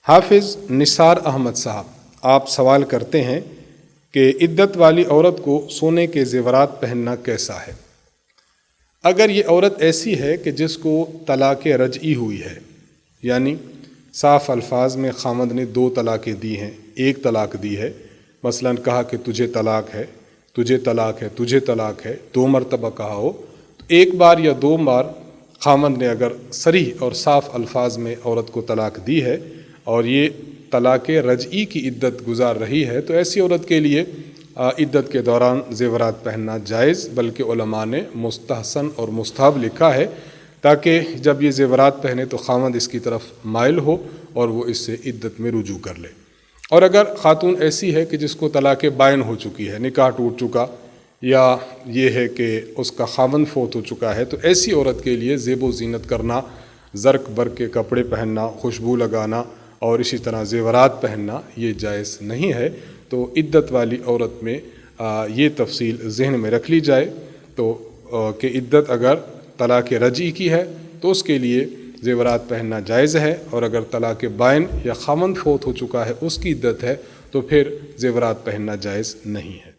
حافظ نثار احمد صاحب آپ سوال کرتے ہیں کہ عدت والی عورت کو سونے کے زیورات پہننا کیسا ہے؟ اگر یہ عورت ایسی ہے کہ جس کو طلاق رجعی ہوئی ہے، یعنی صاف الفاظ میں خامند نے 2 طلاقیں دی ہیں، 1 طلاق دی ہے، مثلا کہا کہ تجھے طلاق ہے، تجھے طلاق ہے، تجھے طلاق ہے، 2 مرتبہ کہا ہو، تو 1 بار یا 2 بار خامند نے اگر صریح اور صاف الفاظ میں عورت کو طلاق دی ہے اور یہ طلاق رجعی کی عدت گزار رہی ہے، تو ایسی عورت کے لیے عدت کے دوران زیورات پہننا جائز، بلکہ علماء نے مستحسن اور مستحب لکھا ہے، تاکہ جب یہ زیورات پہنے تو خامند اس کی طرف مائل ہو اور وہ اس سے عدت میں رجوع کر لے۔ اور اگر خاتون ایسی ہے کہ جس کو طلاق بائن ہو چکی ہے، نکاح ٹوٹ چکا، یا یہ ہے کہ اس کا خامند فوت ہو چکا ہے، تو ایسی عورت کے لیے زیب و زینت کرنا، زرق برق کے کپڑے پہننا، خوشبو لگانا اور اسی طرح زیورات پہننا یہ جائز نہیں ہے۔ تو عدت والی عورت میں یہ تفصیل ذہن میں رکھ لی جائے تو کہ عدت اگر طلاق رجعی کی ہے تو اس کے لیے زیورات پہننا جائز ہے، اور اگر طلاق بائن یا خامند فوت ہو چکا ہے اس کی عدت ہے تو پھر زیورات پہننا جائز نہیں ہے۔